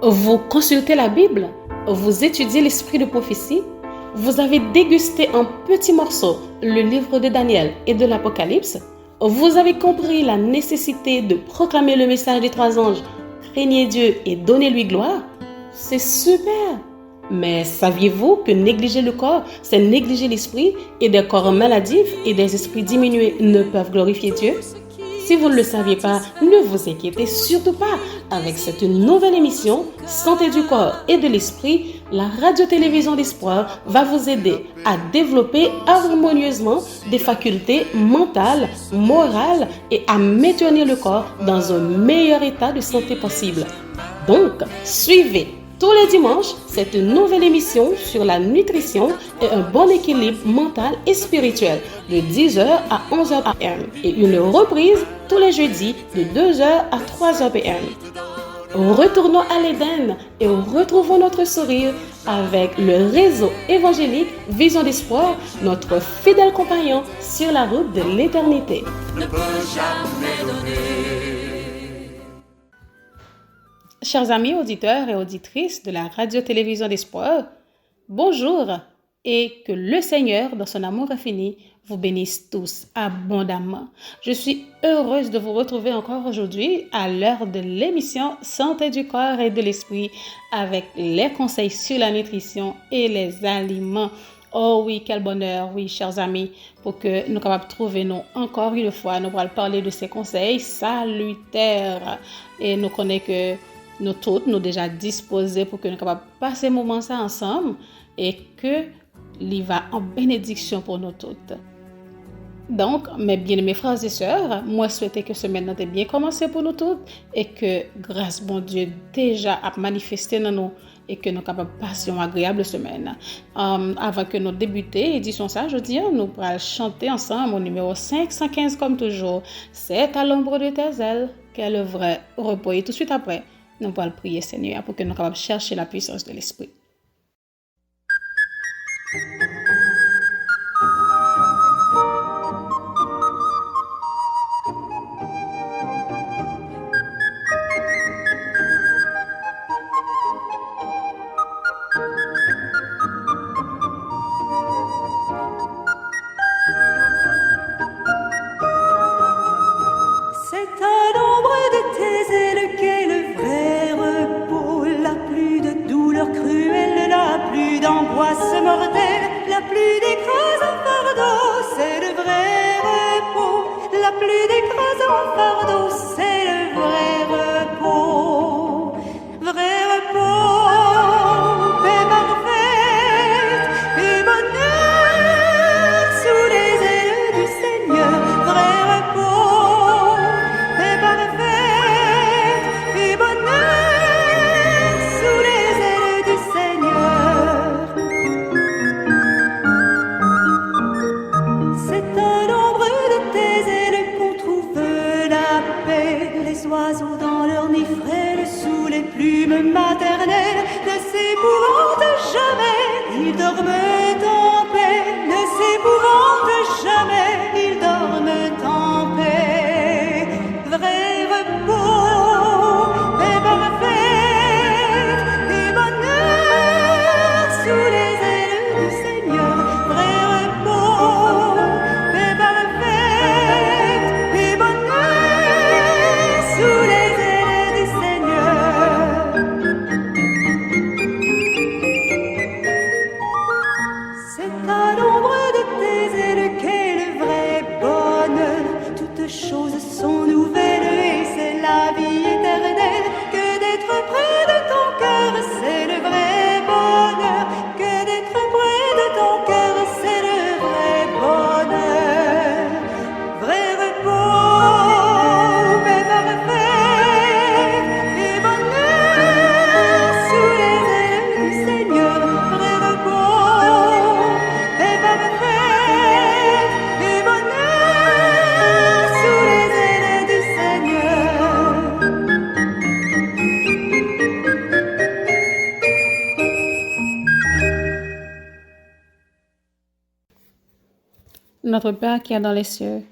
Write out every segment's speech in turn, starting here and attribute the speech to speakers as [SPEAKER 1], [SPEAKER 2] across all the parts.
[SPEAKER 1] Vous consultez la Bible, vous étudiez l'esprit de prophétie, vous avez dégusté en petits morceaux le livre de Daniel et de l'Apocalypse, vous avez compris la nécessité de proclamer le message des 3 anges, craignez Dieu et donnez-lui gloire. C'est super! Mais saviez-vous que négliger le corps, c'est négliger l'esprit, et des corps maladifs et des esprits diminués ne peuvent glorifier Dieu? Si vous ne le saviez pas, ne vous inquiétez surtout pas. Avec cette nouvelle émission, Santé du corps et de l'esprit, la radio-télévision d'espoir va vous aider à développer harmonieusement des facultés mentales, morales et à maintenir le corps dans un meilleur état de santé possible. Donc, suivez tous les dimanches cette nouvelle émission sur la nutrition et un bon équilibre mental et spirituel de 10h à 11h p.m. et une reprise tous les jeudis de 2h à 3h p.m. Retournons à l'Éden et retrouvons notre sourire avec le réseau évangélique Vision d'Espoir, notre fidèle compagnon sur la route de l'éternité. Ne peut jamais donner. Chers amis auditeurs et auditrices de la radio-télévision d'Espoir, bonjour et que le Seigneur, dans son amour infini, vous bénisse tous abondamment. Je suis heureuse de vous retrouver encore aujourd'hui à l'heure de l'émission Santé du corps et de l'esprit avec les conseils sur la nutrition et les aliments. Oh oui, quel bonheur, oui, chers amis, pour que nous capables de trouver nous encore une fois, nous allons parler de ces conseils salutaires et nous connaissons que nous toutes, nous déjà disposés pour que nous capables de passer un moment ça ensemble et que il va en bénédiction pour nous toutes. Donc, mes bien-aimés frères et sœurs, moi souhaite que ce semaine ait bien commencé pour nous toutes et que grâce bon Dieu déjà a manifesté dans nous et que nous capables de passer une agréable semaine. Avant que nous débutions édition ça, je dis, nous pourrons chanter ensemble au numéro 515 comme toujours. C'est à l'ombre de tes ailes qu'est le vrai repos. Et tout de suite après, nous allons prier Seigneur pour que nous capables de chercher la puissance de l'Esprit.
[SPEAKER 2] D'angoisse mortelle, la pluie d'écrasant fardeau, c'est le vrai repos. La pluie d'écrasant fardeau, c'est le vrai repos. Vrai repos, paix parfaite et bonheur sous les ailes du Seigneur. Vrai repos, paix parfaite et bonheur sous les ailes du Seigneur. Oiseaux dans leur nid frêle sous les plumes maternelles ne s'épouvantent jamais, ils dorment en paix, ne s'épouvantent jamais, ils dorment en paix. Vrai repos, paix parfaite et bonheur sous les ailes du Seigneur. Vrai repos, paix parfaite et bonheur sous les ailes du Seigneur. C'est à l'ombre de tes ailes qu'est le vrai bonheur. Toutes choses sont nouvelles et c'est la vie éternelle. Que d'être près de ton cœur, c'est le vrai bonheur. Que d'être près de ton cœur, c'est le vrai bonheur. Vrai repos, paix parfaite et bonheur sous les ailes du Seigneur. Vrai repos, paix parfaite et bonheur sous les ailes du Seigneur.
[SPEAKER 1] Notre Père qui est dans les cieux,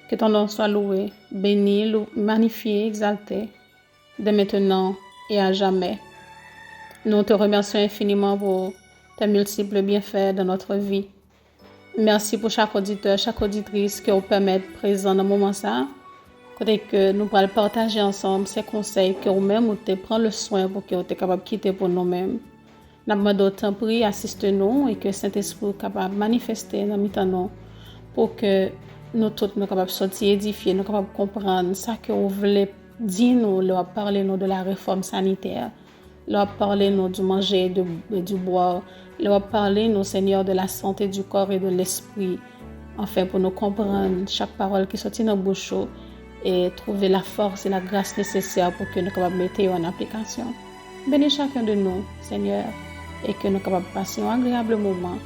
[SPEAKER 1] que ton nom soit loué, béni, magnifié, exalté, dès maintenant et à jamais. Nous te remercions infiniment pour tes multiples bienfaits dans notre vie. Merci pour chaque auditeur, chaque auditrice qui nous permet d'être présent dans le moment ça. Côté que nous pourrons partager ensemble ces conseils que nous-mêmes nous te prendre le soin pour que nous soyons capables de quitter pour nous-mêmes. Nous demandons autant prier, assiste-nous et que Saint-Esprit soit capable de manifester dans nous pour que nous tous nous capables de sortir édifiés, nous capables de comprendre ça que vous voulez dire nous, leur parler nous de la réforme sanitaire, leur parler nous du manger et du boire, leur parler nous Seigneur de la santé du corps et de l'esprit, enfin pour nous comprendre chaque parole qui sortit dans bouche et trouver la force et la grâce nécessaire pour que nous capables de mettre en application. Bénis chacun de nous, Seigneur, et que nous capables de passer un agréable moment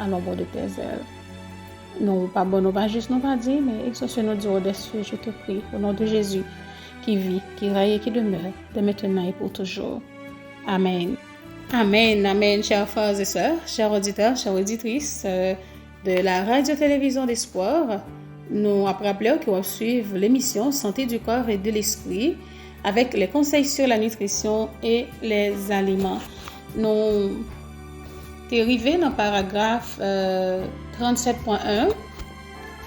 [SPEAKER 1] à l'ombre de tes ailes. Non, pas bon, non pas juste, non pas dit, mais exauce-nous du haut des cieux, je te prie, au nom de Jésus, qui vit, qui règne et qui demeure, de maintenant et pour toujours. Amen. Amen, amen, chers frères et sœurs, chers auditeurs, chères auditrices de la radio-télévision d'Espoir. Nous rappelons qu'on va suivre l'émission Santé du corps et de l'esprit avec les conseils sur la nutrition et les aliments. Nous sommes arrivés dans le paragraphe 37.1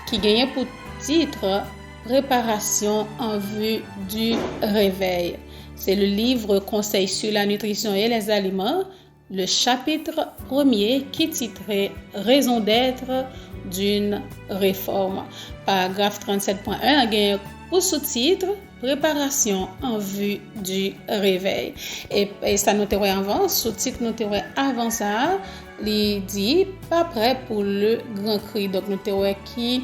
[SPEAKER 1] qui gagnait pour titre Préparation en vue du réveil. C'est le livre Conseils sur la nutrition et les aliments, le chapitre 1er qui est titré Raison d'être d'une réforme. Paragraphe 37.1 a gagné pour sous-titre Préparation en vue du réveil. Et ça nous terrait avant, sous-titre nous terrait avant ça, il dit pas prêt pour le grand cri. Donc nous terrait qui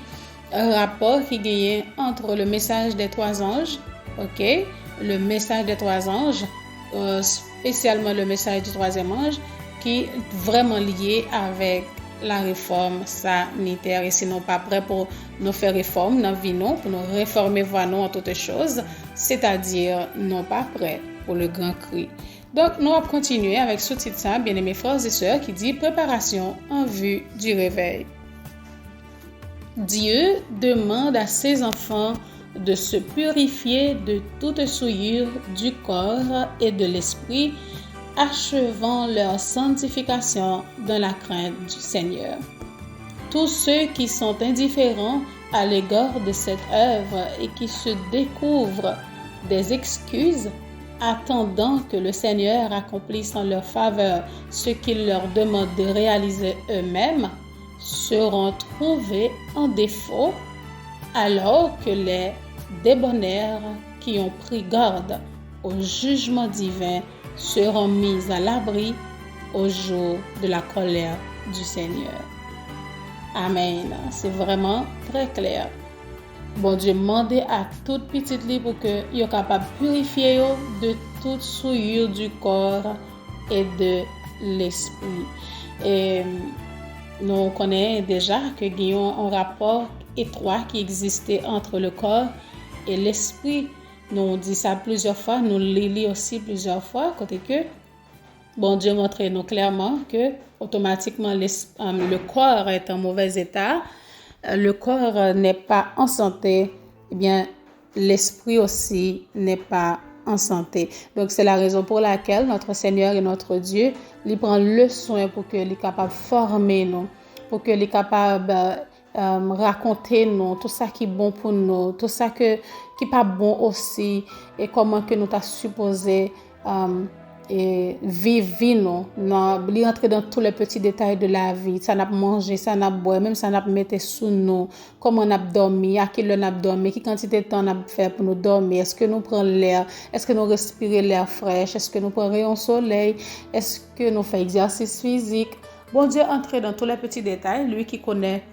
[SPEAKER 1] rapport qui gagne entre le message des trois anges, ok, le message des trois anges, spécialement le message du troisième ange, qui est vraiment lié avec la réforme sanitaire. Et sinon pas prêt pour nous faire réforme dans la vie, non, pour nous réformer voir nous en toutes choses, c'est-à-dire non pas prêt pour le grand cri. Donc nous allons continuer avec ce titre ça, bien-aimés frères et sœurs, qui dit Préparation en vue du réveil. Dieu demande à ses enfants de se purifier de toute souillure du corps et de l'esprit, achevant leur sanctification dans la crainte du Seigneur. Tous ceux qui sont indifférents à l'égard de cette œuvre et qui se découvrent des excuses, attendant que le Seigneur accomplisse en leur faveur ce qu'il leur demande de réaliser eux-mêmes, seront trouvés en défaut, alors que les débonnaires qui ont pris garde au jugement divin seront mis à l'abri au jour de la colère du Seigneur. Amen. C'est vraiment très clair. Bon Dieu demande à toute petite lit pour que soient capable de purifier de toute souillure du corps et de l'esprit. Et nous connaissons déjà que il y a un rapport étroit qui existait entre le corps et l'esprit. Nous dit ça plusieurs fois, nous lisons aussi plusieurs fois, côté que bon Dieu montre nous clairement que automatiquement le corps est en mauvais état, le corps n'est pas en santé, eh bien l'esprit aussi n'est pas en santé. Donc c'est la raison pour laquelle notre Seigneur et notre Dieu lui prend le soin pour que les capable former nous, pour que les capable raconter nous tout ça qui est bon pour nous, tout ça qui pas bon aussi, et comment que nous t'a supposé et vivre nous rentrer dans tous les petits détails de la vie, ça n'a mangé, ça n'a boire, même ça n'a mettre sous nous, comment on a dormi, à quelle heure on a dormi, quelle quantité de temps on a fait pour nous dormir, est-ce que nous prenons l'air, est-ce que nous respirons l'air fraîche, est-ce que nous prenons rayon soleil, est-ce que nous faisons exercice physique. Bon Dieu entre dans tous les petits détails, lui qui connaît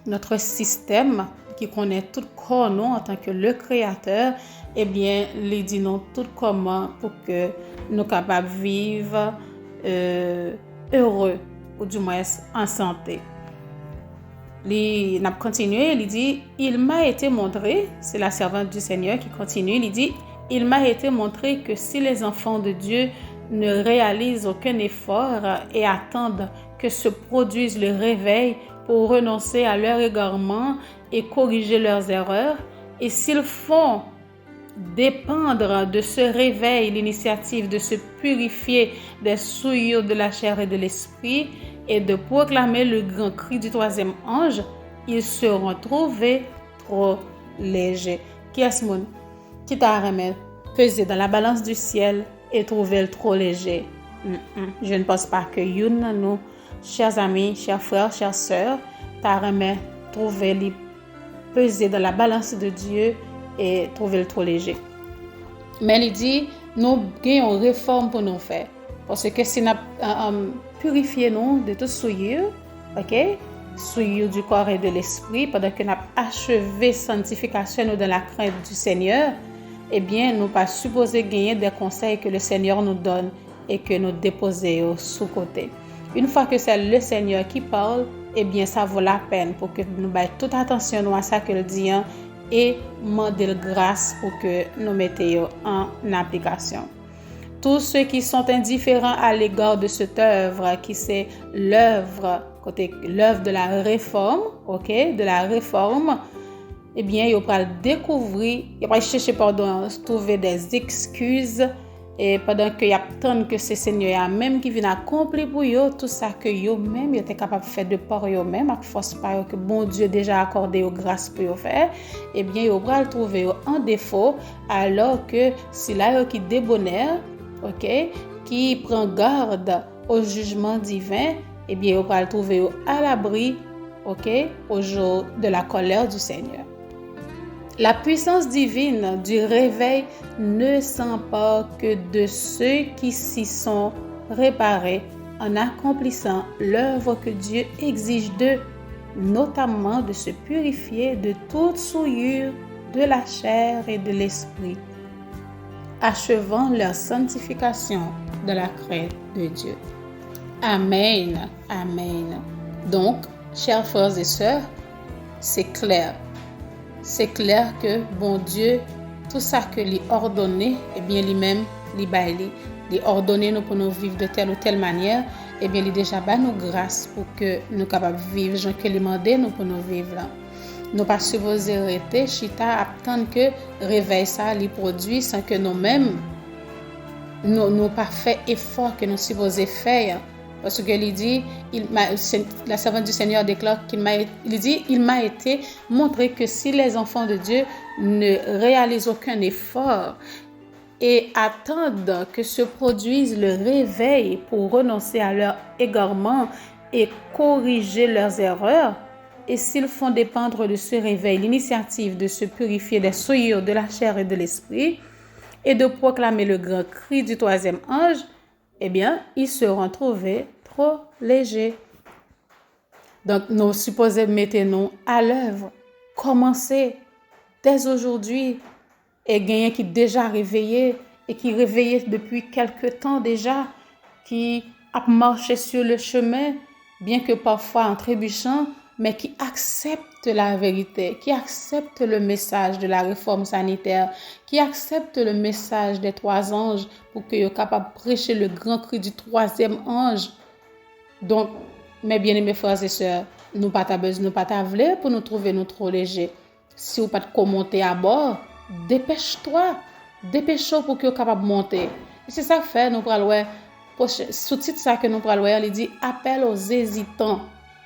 [SPEAKER 1] notre système, qui connaît tout corps nous en tant que le créateur, eh bien, il dit nous tout comment pour que nous capables de vivre heureux, ou du moins en santé. Il n'a continué, il dit, il m'a été montré, c'est la servante du Seigneur qui continue, il dit, il m'a été montré que si les enfants de Dieu ne réalisent aucun effort et attendent que se produise le réveil pour renoncer à leur égarement et corriger leurs erreurs, et s'ils font dépendre de ce réveil, l'initiative de se purifier des souillures de la chair et de l'esprit et de proclamer le grand cri du troisième ange, ils seront trouvés trop légers. Qui est-ce qui t'a remis peser dans la balance du ciel et trouver le trop léger? Je ne pense pas que nous, chers amis, chers frères, chères sœurs, t'a remis trouver les peser dans la balance de Dieu et trouver le trop léger. Mais il dit, nous avons une réforme pour nous faire. Parce que si nous purifions nous de toute souillure, souillure du corps et de l'esprit, pendant que nous avons achevé la sanctification dans la crainte du Seigneur, eh bien, nous pas supposé gagner des conseils que le Seigneur nous donne et que nous déposons sous côté. Une fois que c'est le Seigneur qui parle, eh bien, ça vaut la peine pour que nous baillons toute attention à ça que le dit et demander grâce pour que nous mettions en application. Tous ceux qui sont indifférents à l'égard de cette œuvre, qui c'est l'œuvre de la réforme, de la réforme, eh bien, ils vont découvrir, ils vont chercher, trouver des excuses, et pendant qu'ils attendent que ce Seigneur même qui vient accomplir pour eux tout ça que eux-mêmes étaient capables de faire de par eux-mêmes, avec force par que bon Dieu déjà accordé aux grâces pour eux faire, eh bien, ils vont le trouver en défaut, alors que si là, qui débonnaire, qui prend garde au jugement divin, eh bien, ils vont le trouver à l'abri, au jour de la colère du Seigneur. La puissance divine du réveil ne s'empare que de ceux qui s'y sont réparés en accomplissant l'œuvre que Dieu exige d'eux, notamment de se purifier de toute souillure de la chair et de l'esprit, achevant leur sanctification de la crainte de Dieu. Amen. Amen. Donc, chers frères et sœurs, c'est clair. C'est clair que, bon Dieu, tout ça que lui ordonné, eh bien, lui-même, lui ordonné nous pour nous vivre de telle ou telle manière, eh bien, lui déjà bat nous grâce pour que nous capables de vivre, gens que lui demandé nous pour nous vivre là. Nous pas supposé arrêter, chita, attendre que réveil ça, lui produit sans que nous-mêmes, nous pas fait effort que nous supposé faire. Parce que il dit, la servante du Seigneur déclare il m'a été montré que si les enfants de Dieu ne réalisent aucun effort et attendent que se produise le réveil pour renoncer à leur égarement et corriger leurs erreurs, et s'ils font dépendre de ce réveil l'initiative de se purifier des souillures de la chair et de l'esprit et de proclamer le grand cri du troisième ange, eh bien, ils seront trouvés trop légers. Donc, nous supposons mettre nous à l'œuvre. Commencer dès aujourd'hui et gagner qui déjà réveillé et qui réveillé depuis quelque temps déjà, qui a marché sur le chemin, bien que parfois en trébuchant, mais qui accepte la vérité, qui accepte le message de la réforme sanitaire, qui accepte le message des trois anges pour qu'ils soient capables de prêcher le grand cri du troisième ange. Donc, mes bien-aimés frères et sœurs, nous pas t'avler pour nous trouver nous trop légers. Si vous pas de commenter à bord, dépêche-toi pour que vous capable de monter. Et c'est ça que fait nous pral sous-titre ça que nous pral il dit appel aux hésitants.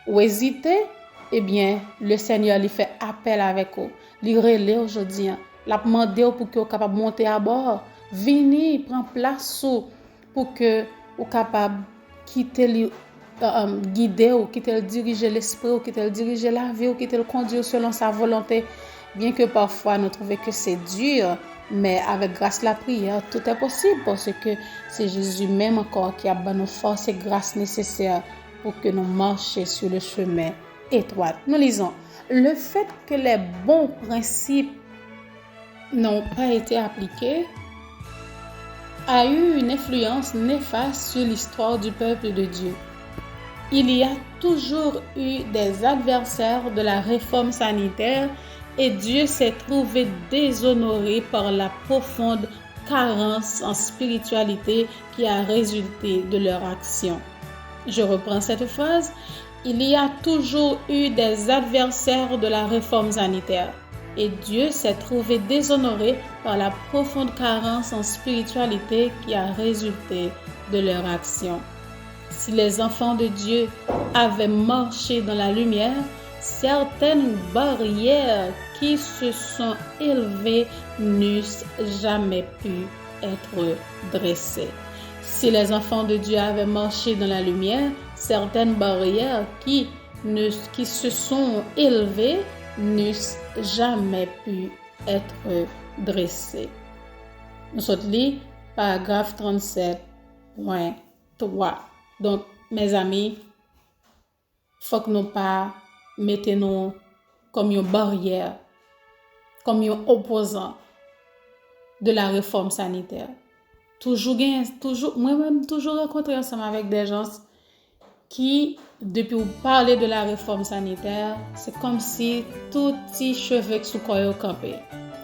[SPEAKER 1] Ou hésiter, eh bien, le Seigneur lui fait appel avec vous. Il relève aujourd'hui, l'a demandé pour que vous capable de monter à bord. Venez, prends place pour que vous capable quitter guider ou quitter diriger l'esprit ou quitter diriger la vie ou quitter le conduire selon sa volonté. Bien que parfois nous trouvons que c'est dur, mais avec grâce la prière, tout est possible parce que c'est Jésus même encore qui a donné nos forces et grâce nécessaires pour que nous marchions sur le chemin étroit. Nous lisons, le fait que les bons principes n'ont pas été appliqués a eu une influence néfaste sur l'histoire du peuple de Dieu. Il y a toujours eu des adversaires de la réforme sanitaire et Dieu s'est trouvé déshonoré par la profonde carence en spiritualité qui a résulté de leur action. Je reprends cette phrase. Il y a toujours eu des adversaires de la réforme sanitaire.
[SPEAKER 3] et Dieu s'est trouvé déshonoré par la profonde carence en spiritualité qui a résulté de leur action. Si les enfants de Dieu avaient marché dans la lumière, certaines barrières qui se sont élevées n'eussent jamais pu être dressées. Si les enfants de Dieu avaient marché dans la lumière, certaines barrières qui se sont élevées n'eussent jamais pu être dressées. Nous sommes lire paragraphe 37.3. Donc, mes amis, faut que nous pas mettons comme une barrière, comme un opposant de la réforme sanitaire. Moi-même, toujours rencontré ensemble avec des gens qui, depuis vous parler de la réforme sanitaire, c'est comme si tout petit cheveu sous corps campé.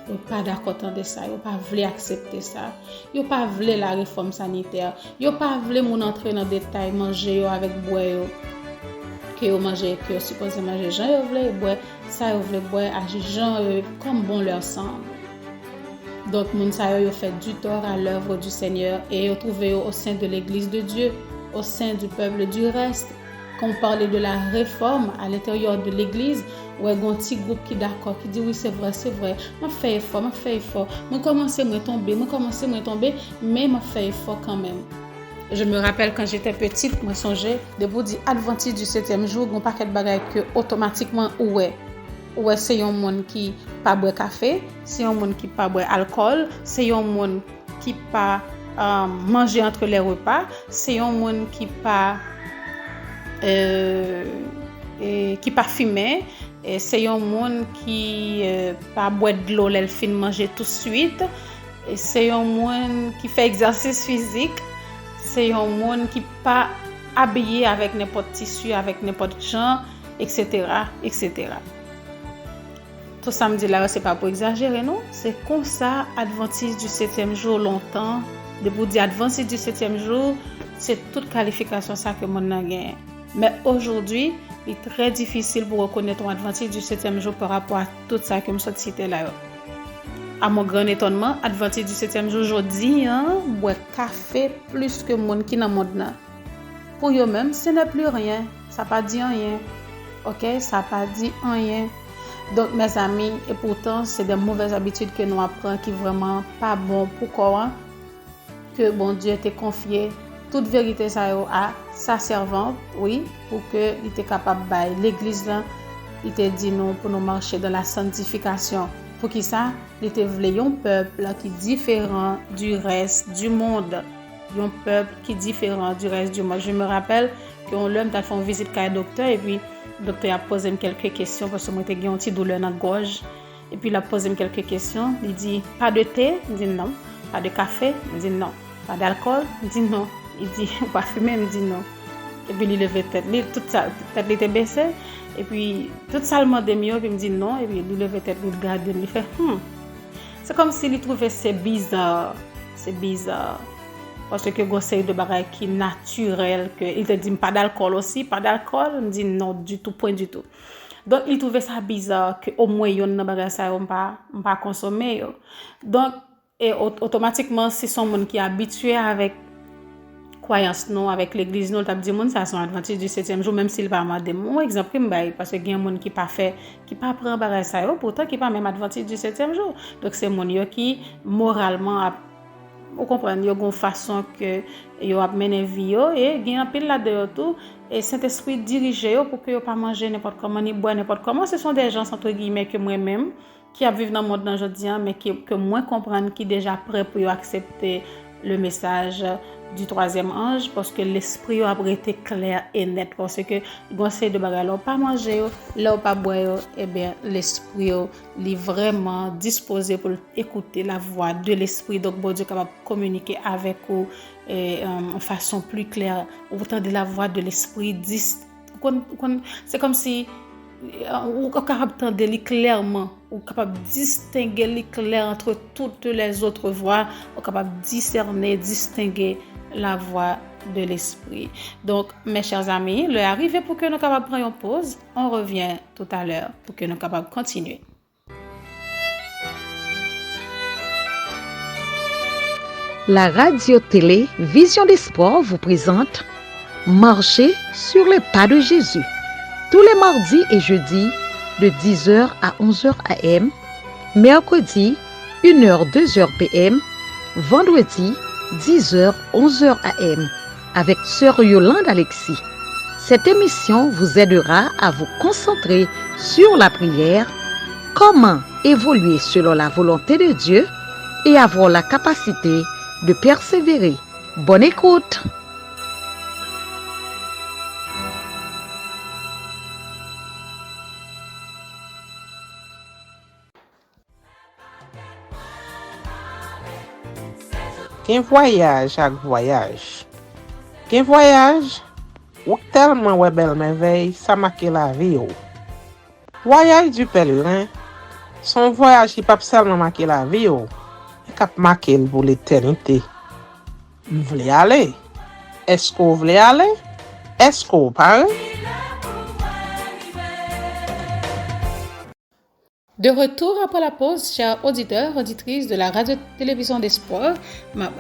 [SPEAKER 3] Ils pas d'accord de ça, ils pas voulu accepter ça. Ils pas voulu la réforme sanitaire. Ils pas voulu mon entrer dans détail manger avec boire que vous mangez que supposé manger gens ils voulaient boire ça ils voulaient boire à gens comme bon leur semble. Donc moun sa yo fait du tort à l'œuvre du Seigneur et yo trouvé au sein de l'église de Dieu, au sein du peuple du reste. Quand on parlait de la réforme à l'intérieur de l'église, ou un petit groupe qui d'accord, qui dit oui c'est vrai, moi fais effort, moi commencer à tomber, mais moi fais effort quand même. Je me rappelle quand j'étais petite, moi songeais de vous dire adventiste du 7e jour, un paquet de bagages que automatiquement ouais c'est un monde qui pas boire café, c'est un monde qui pas boire alcool, c'est un monde qui pas manger entre les repas, c'est un monde qui pas fumer, et c'est un monde qui pas boire de l'eau, elle fin manger tout de suite, et c'est un monde qui fait exercice physique, c'est un monde qui pas habillé avec n'importe tissu, avec n'importe genre, etc. Tout ça me dit là, c'est pas pour exagérer, non? C'est comme ça, adventiste du 7e jour longtemps, de vous dire adventiste du 7e jour, c'est toute qualification ça que mon a gagné. Mais aujourd'hui, il est très difficile pour reconnaître un adventiste du 7e jour par rapport à tout ça que je suis cité là. À mon grand étonnement, adventiste du 7e jour, aujourd'hui, boire café plus que monde qui dans le monde. Pour eux-mêmes, ce n'est plus rien. Ça pas dit rien. OK? Ça pas dit rien. Donc, mes amis, et pourtant, c'est des mauvaises habitudes que nous apprenons qui vraiment pas bon pour quoi que bon Dieu t'ait confié toute vérité ça à sa servante, oui, pour que il était capable de l'église là, il t'a dit non pour nous marcher dans la sanctification. Pour qui ça, il était voulu un peuple qui est différent du reste du monde. Un peuple qui est différent du reste du monde. Je me rappelle qu'on l'homme t'a fait une visite chez le docteur et puis le docteur a posé quelques questions parce que moi j'étais une petite douleur dans la gorge et puis il a posé quelques questions. Il dit pas de thé, il dit non. Pas de café, il dit non. Pas d'alcool, il dit non. Il dit pas fumer, il dit non. Et puis il levait tête, toute sa tête était baissée et puis tout ça le demandait mieux puis il me dit non et puis il levait tête, il regardait, il fait c'est comme s'il trouvait c'est bizarre parce que conseil de bagaille qui naturel que il te dit pas d'alcool aussi, pas d'alcool, il me dit non du tout, point du tout. Donc il trouvait ça bizarre que au moins yon dans bagaille ça on pas consommer yo. Donc et automatiquement si son monde qui est habitué avec croyance non avec l'église non t'a dit monde ça sont adventistes du 7e jour même s'il pas demander mon exemple parce que il y a monde qui pas fait qui pas prend bagaille ça yo pourtant qui pas même adventiste du 7e jour. Donc c'est monde yo qui moralement vous comprenez, il y a une façon que yo a mené vie et il y a un pile là-dedans tout et Saint-Esprit dirige pour que yo pas manger n'importe comment ni boire n'importe comment. Ce sont des gens entre guillemets que moi-même qui a vivre dans le monde aujourd'hui mais que moins comprendre qui déjà prêt pour accepter le message du troisième ange parce que l'esprit a été clair et net parce que conseil de bagarre là pas manger là pas boire et bien l'esprit est vraiment disposé pour écouter la voix de l'esprit donc bon Dieu capable de communiquer avec vous en façon plus claire vous entendez la voix de l'esprit c'est comme si ou capable d'entendre clairement ou capable de distinguer clair entre toutes les autres voix ou capable de distinguer la voix de l'esprit. Donc mes chers amis, l'heure est arrivée pour que nous capables prendre une pause. On revient tout à l'heure pour que nous capables continuer.
[SPEAKER 4] La radio-télé Vision d'Espoir vous présente Marcher sur les pas de Jésus. Tous les mardis et jeudis de 10h à 11h AM, mercredi 1h 2h PM, vendredi 10h 11h AM avec Sœur Yolande Alexis. Cette émission vous aidera à vous concentrer sur la prière, comment évoluer selon la volonté de Dieu et avoir la capacité de persévérer. Bonne écoute.
[SPEAKER 5] Qu'un voyage ak voyage. Qu'un voyage ou tellement ouais belle merveille, ça marque la vie. Voyage du pèlerin, son voyage qui pas seulement marquer la vie, mais qui marquer pour l'éternité. Vous voulez aller? Est-ce que vous voulez aller? Est-ce que vous parlez?
[SPEAKER 3] De retour après la pause, chers auditeurs, auditrices de la radio-télévision d'Espoir,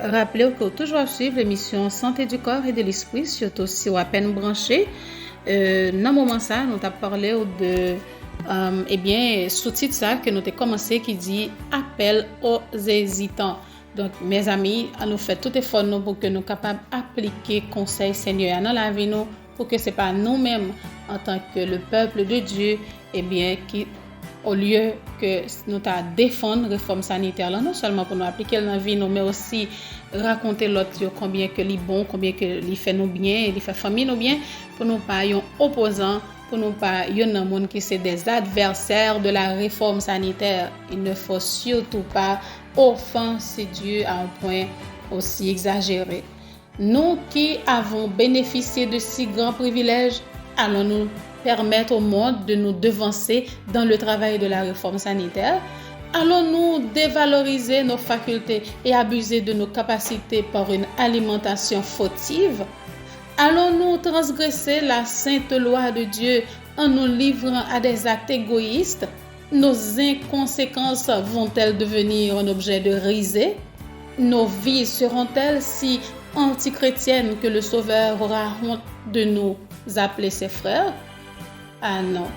[SPEAKER 3] rappelez que vous toujours suivre l'émission Santé du corps et de l'esprit, surtout si vous à peine branché. Dans le moment ça, nous avons parlé de sous-titre ça que nous avons commencé qui dit appel aux hésitants. Donc, mes amis, nous fait tout effort nous pour que nous capables d'appliquer conseil Seigneur dans la vie nous, pour que c'est pas nous-mêmes en tant que le peuple de Dieu, qui au lieu que nous défendre réforme sanitaire là, non seulement pour nous appliquer dans la vie nous, mais aussi raconter l'autre combien que li bon, combien que li fait nous bien, li fait famille nous bien, pour nous pas yon opposant, pour nous pas yon monde qui c'est des adversaires de la réforme sanitaire. Il ne faut surtout pas offenser Dieu à un point aussi exagéré. Nous qui avons bénéficié de si grands privilèges, allons-nous permettre au monde de nous devancer dans le travail de la réforme sanitaire? Allons-nous dévaloriser nos facultés et abuser de nos capacités par une alimentation fautive? Allons-nous transgresser la sainte loi de Dieu en nous livrant à des actes égoïstes? Nos inconséquences vont-elles devenir un objet de risée? Nos vies seront-elles si antichrétiennes que le Sauveur aura honte de nous appeler ses frères? Ah non,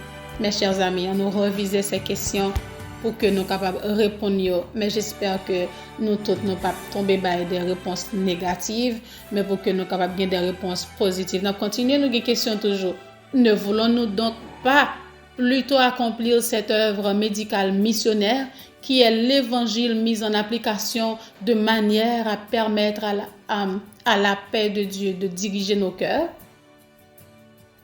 [SPEAKER 3] mes chers amis, on nous reviser ces questions pour que nous soyons capables de répondre. Mais j'espère que nous tous ne pas tomber dans des réponses négatives, mais pour que nous soyons capables de gagner des réponses positives. Nous continuons nos questions toujours. Ne voulons-nous donc pas plutôt accomplir cette œuvre médicale missionnaire qui est l'évangile mis en application de manière à permettre à la paix de Dieu de diriger nos cœurs?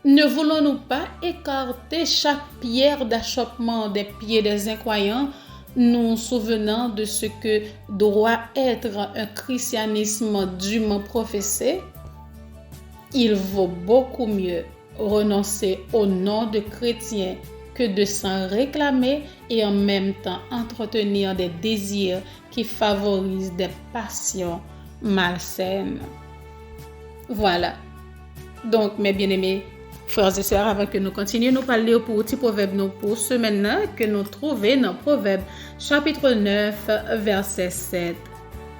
[SPEAKER 3] Ne voulons-nous pas écarter chaque pierre d'achoppement des pieds des incroyants, nous souvenant de ce que doit être un christianisme dûment professé? Il vaut beaucoup mieux renoncer au nom de chrétien que de s'en réclamer et en même temps entretenir des désirs qui favorisent des passions malsaines. Voilà. Donc, mes bien-aimés, frères et sœurs, avant que nous continuions, nous parler pour petit proverbe nous pour ce maintenant que nous trouvons dans Proverbe chapitre 9, versets 7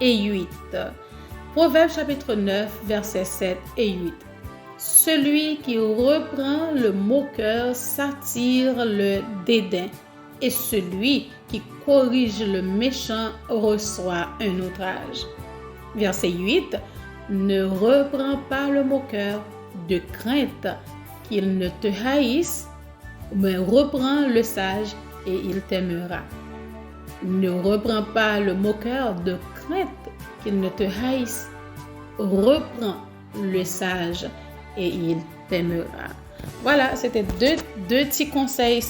[SPEAKER 3] et 8. Proverbe chapitre 9, versets 7 et 8. Celui qui reprend le moqueur s'attire le dédain, et celui qui corrige le méchant reçoit un outrage. Verset 8. Ne reprends pas le moqueur de crainte qu'il ne te haïsse, mais reprends le sage et il t'aimera. Ne reprends pas le moqueur de crainte qu'il ne te haïsse, reprends le sage et il t'aimera. Voilà, c'était deux petits conseils,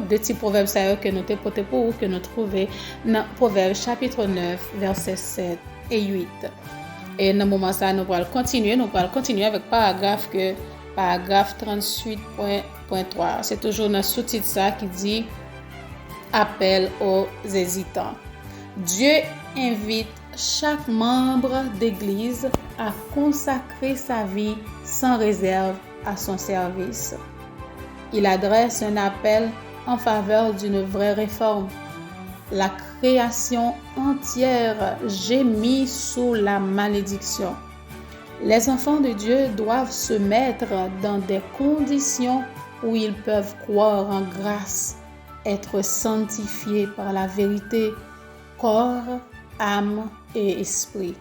[SPEAKER 3] deux petits proverbes que nous t'ai portés pour vous, que nous trouvons dans Proverbe chapitre 9, versets 7 et 8. Et dans ce moment ça, nous allons continuer avec paragraphe 38.3. C'est toujours dans le sous-titre ça qui dit appel aux hésitants. Dieu invite chaque membre d'église à consacrer sa vie sans réserve à son service. Il adresse un appel en faveur d'une vraie réforme. la création entière gémit sous la malédiction. Les enfants de Dieu doivent se mettre dans des conditions où ils peuvent croire en grâce, être sanctifiés par la vérité, corps, âme et esprit.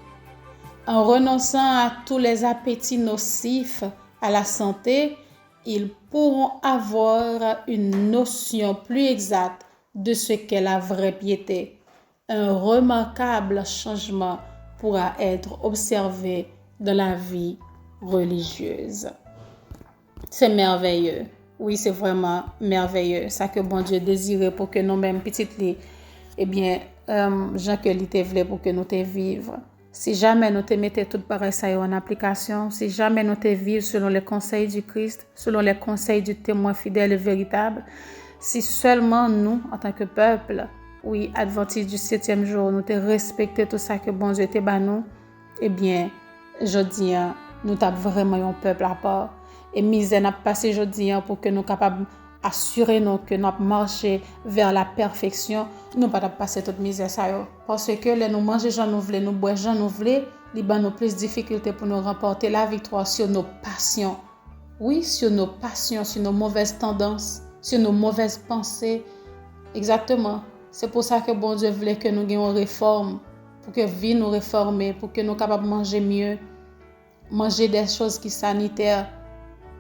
[SPEAKER 3] En renonçant à tous les appétits nocifs à la santé, ils pourront avoir une notion plus exacte de ce qu'est la vraie piété. Un remarquable changement pourra être observé dans la vie religieuse. C'est merveilleux. Oui, c'est vraiment merveilleux. Ça que bon Dieu désirait pour que nous-mêmes, petites les, gens que lui te voulait pour que nous te vivions. Si jamais nous te mettons tout pareil ça en application, si jamais nous te vivons selon les conseils du Christ, selon les conseils du témoin fidèle et véritable, si seulement nous, en tant que peuple, oui, adventistes du 7e jour, nous te respectons tout ça que bon Dieu te bat nous, je dis, nous avons vraiment un peuple à part. Et misère n'a passé, je dis, pour que nous soyons capables d'assurer nous que nous marchons vers la perfection. Nous ne pouvons pas passer toute misère. Parce que les nous manger, j'en nous voulons, nous boire, j'en nous voulons, il y a plus de difficultés pour nous remporter la victoire sur nos passions. Oui, sur nos passions, sur nos mauvaises tendances, sur nos mauvaises pensées. Exactement. C'est pour ça que bon Dieu voulait que nous ayons une réforme, pour que la vie nous réforme, pour que nous soyons capables de manger mieux, manger des choses qui sont sanitaires.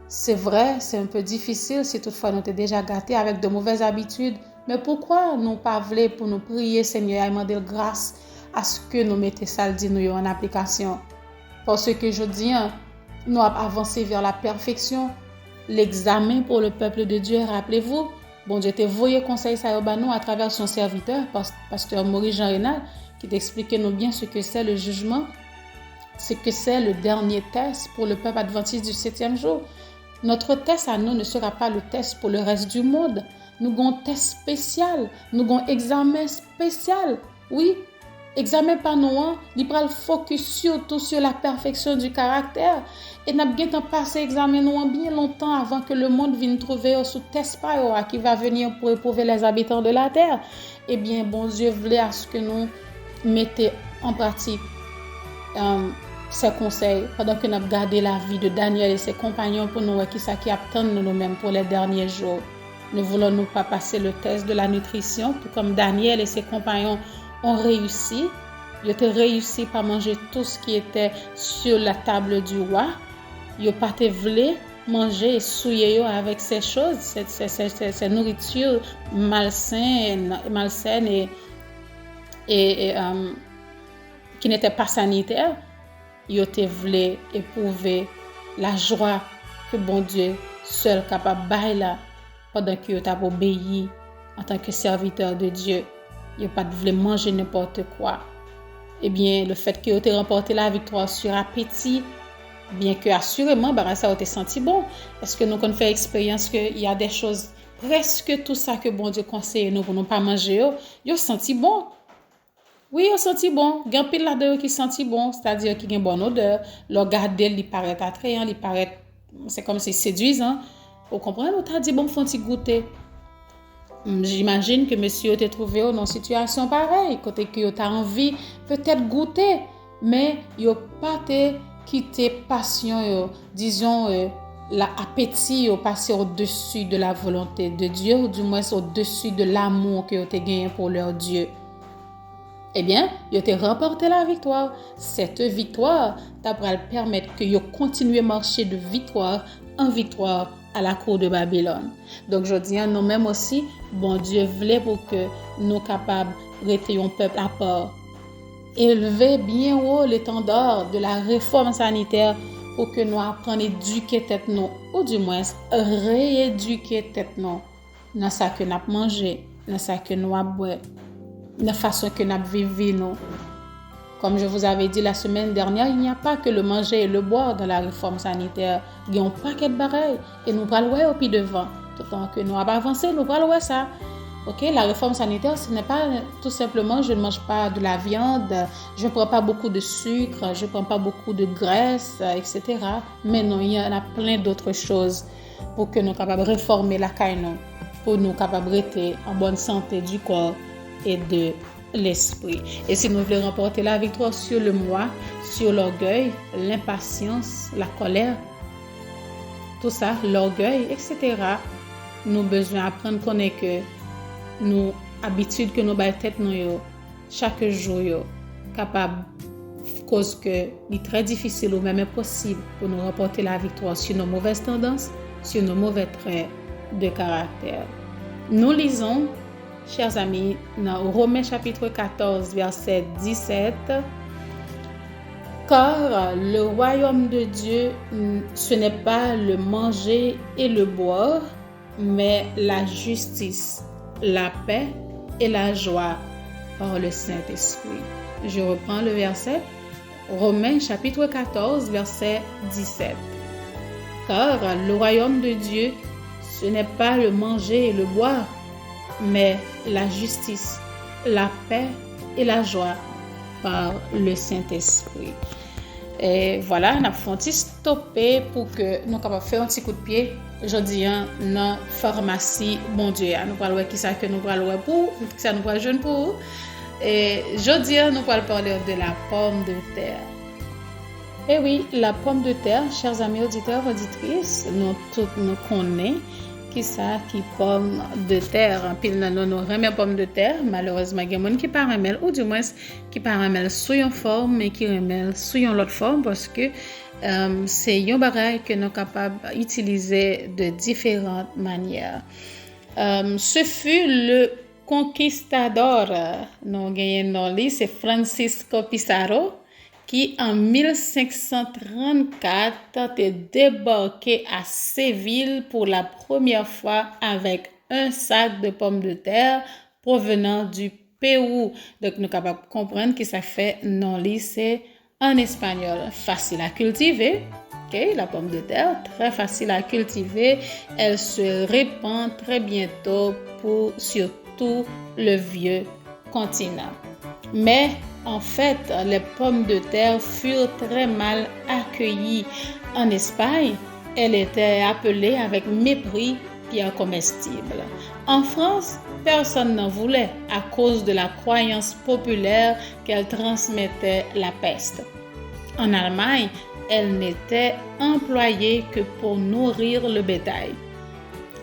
[SPEAKER 3] C'est vrai, c'est un peu difficile si toutefois nous sommes déjà gâtés avec de mauvaises habitudes. Mais pourquoi nous pas voulons pour nous prier, Seigneur, et demander grâce à ce que nous mettons ça nous en application? Parce que je dis, nous avons avancé vers la perfection. L'examen pour le peuple de Dieu, rappelez-vous, bon Dieu t'a envoyé conseil ça nous à travers son serviteur, pasteur Maurice Jean Renal, qui t'explique nous bien ce que c'est le jugement, ce que c'est le dernier test pour le peuple adventiste du 7e jour. Notre test à nous ne sera pas le test pour le reste du monde. Nous avons un test spécial, nous avons un examen spécial. Oui, examen par nous, il prend le focus surtout sur la perfection du caractère. Et nous avons passé l'examen nous bien longtemps avant que le monde vienne trouver sous test qui va venir pour éprouver les habitants de la terre. Eh bien, bon Dieu voulait à ce que nous mettions en pratique ses conseils pendant que nous avons gardé la vie de Daniel et ses compagnons pour nous qui attendent nous-mêmes pour les derniers jours. Ne voulons-nous pas passer le test de la nutrition, tout comme Daniel et ses compagnons ont réussi. Ils ont réussi par manger tout ce qui était sur la table du roi. Ils n'ont pas voulu manger et souiller avec ces choses, ces nourritures malsaines et qui n'étaient pas sanitaires. Ils ont voulu éprouver la joie que bon Dieu seul capable de faire pendant qu'ils ont obéi en tant que serviteur de Dieu. Ils n'ont pas voulu manger n'importe quoi. Eh bien, le fait qu'ils ont remporté la victoire sur appétit, bien que assurément, ça a été senti bon. Est-ce que nous avons fait expérience qu'il y a des choses, presque tout ça que bon Dieu conseille nous pour ne pas manger, ils ont senti bon. Oui, ils ont senti bon. Il y a un pile là-dedans qui senti bon, c'est-à-dire qu'il y a une bonne odeur. Le regarder, il paraît attrayant, c'est comme si séduisant. Vous comprenez? On t'a dit, bon, faut-il goûter? J'imagine que monsieur t'a trouvé dans une situation pareille, côté que tu as envie peut-être goûter, mais il n'a pas quitté passion, disons, l'appétit passé au-dessus de la volonté de Dieu, ou du moins au-dessus de l'amour que tu as gagné pour leur Dieu. Eh bien, ils ont remporté la victoire. Cette victoire devra permettre que ils continuent à marcher de victoire en victoire à la cour de Babylone. Donc, je dis à nous-mêmes aussi, bon Dieu voulait pour que nous capables de rester un peuple à part. Élever bien haut l'étendard de la réforme sanitaire pour que nous apprenions à éduquer tête nous, ou du moins rééduquer tête nous dans ce que nous avons mangé, dans ce que nous avons boire, dans la façon que nous vivons nous. Comme je vous avais dit la semaine dernière, il n'y a pas que le manger et le boire dans la réforme sanitaire. Il y a un paquet de bagailles et nous allons voir au pied devant. Tout le temps que nous avons avancé, nous allons voir ça. Okay? La réforme sanitaire, ce n'est pas tout simplement je ne mange pas de la viande, je ne prends pas beaucoup de sucre, je ne prends pas beaucoup de graisse, etc. Mais non, il y en a plein d'autres choses pour que nous soyons capables de réformer la caille, pour nous capables de rester en bonne santé du corps et de l'esprit. Et si nous voulons remporter la victoire sur le moi, sur l'orgueil, l'impatience, la colère, tout ça, l'orgueil, etc., nous besoin apprendre qu'on est que nous habitudes que nous bail tête nous yo chaque jour yo capable cause que est très difficile ou même impossible pour nous remporter la victoire sur nos mauvaises tendances, sur nos mauvais traits de caractère. Nous lisons, chers amis, dans Romains chapitre 14, verset 17, car le royaume de Dieu, ce n'est pas le manger et le boire, mais la justice, la paix et la joie par le Saint-Esprit. Je reprends le verset. Romains chapitre 14, verset 17. Car le royaume de Dieu, ce n'est pas le manger et le boire, mais la justice, la paix et la joie par le Saint-Esprit. Et voilà, nous avons stoppé pour que nous puissions faire un petit coup de pied aujourd'hui dans la pharmacie, bon Dieu. Nous allons voir qui ça que nous allons pour, qui ça nous allons jeune pour. Et aujourd'hui, nous allons parler de la pomme de terre. Et oui, la pomme de terre, chers amis auditeurs, auditrices, nous tous nous connaissons qui ça qui pomme de terre. En pile nous remet pomme de terre, malheureusement il y a des gens qui pas remet ou du moins qui pas remet sous une forme mais qui remet sous une autre forme parce que c'est un bagage que nous capable d'utiliser de différentes manières. Ce fut le conquistador, nous gagnons dans lui, c'est Francisco Pizarro qui en 1534 est débarqué à Séville pour la première fois avec un sac de pommes de terre provenant du Pérou. Donc nous sommes capables de comprendre que ça fait non lycée en espagnol. Facile à cultiver. Okay? La pomme de terre, très facile à cultiver. Elle se répand très bientôt sur tout le vieux continent. Mais en fait, les pommes de terre furent très mal accueillies. En Espagne, elles étaient appelées avec mépris pierres comestibles. En France, personne n'en voulait à cause de la croyance populaire qu'elles transmettaient la peste. En Allemagne, elles n'étaient employées que pour nourrir le bétail.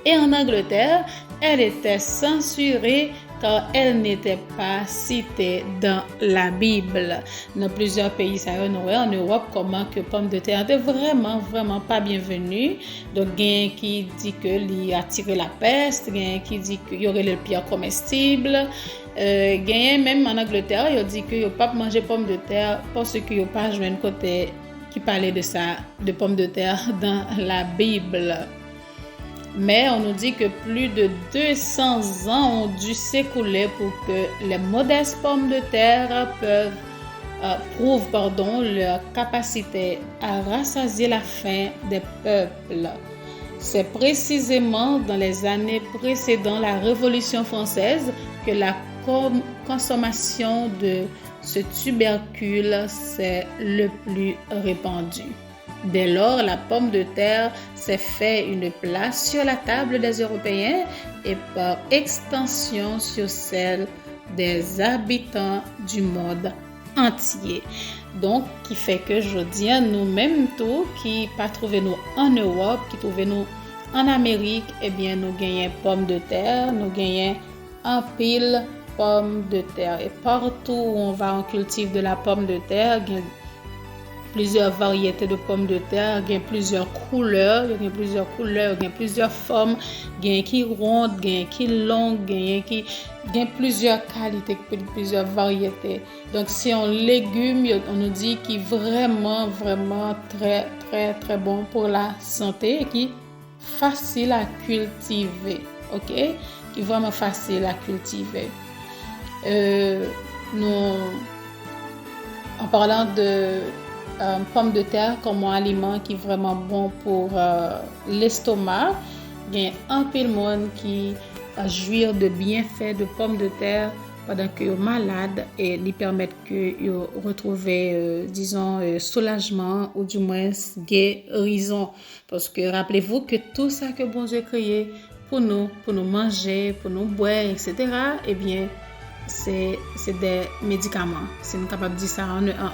[SPEAKER 3] Et en Angleterre, elles étaient censurées car elle n'était pas citée dans la Bible. Dans plusieurs pays, en Europe, comment que pomme de terre n'était vraiment pas bienvenue. Donc, il y a qui dit que il a tiré la peste, il y a qui dit qu'il y aurait le pierre comestible. Il y a même en Angleterre, il dit qu'il n'y a pas manger pomme de terre parce qu'il n'y a pas joué un côté qui parlait de ça, de pomme de terre dans la Bible. Mais on nous dit que plus de 200 ans ont dû s'écouler pour que les modestes pommes de terre prouvent leur capacité à rassasier la faim des peuples. C'est précisément dans les années précédant la Révolution française que la consommation de ce tubercule s'est le plus répandue. Dès lors, la pomme de terre s'est fait une place sur la table des Européens et par extension sur celle des habitants du monde entier. Donc, qui fait que je dis nous-mêmes tout, qui pas trouvé nous en Europe, qui trouvé nous en Amérique, eh bien, nous gagnons pomme de terre, nous gagnons en pile pomme de terre. Et partout où on va, on cultive de la pomme de terre, il y a plusieurs variétés de pommes de terre, il y a plusieurs couleurs, il y a plusieurs formes, il y a qui ronde, il y a qui longue, il y a plusieurs qualités, plusieurs variétés. Donc c'est un légume, on nous dit qui est vraiment très bon pour la santé et qui est facile à cultiver, ok? Qui est vraiment facile à cultiver. En parlant de pomme de terre comme un aliment qui est vraiment bon pour l'estomac. Il y a un peu de monde qui jouir de bienfaits de pommes de terre pendant que vous êtes malade et lui permettent que vous retrouvez, soulagement ou du moins guérison. Parce que rappelez-vous que tout ça que bon Dieu a créé pour nous manger, pour nous boire, etc., eh bien, c'est des médicaments. Si nous sommes capables de dire ça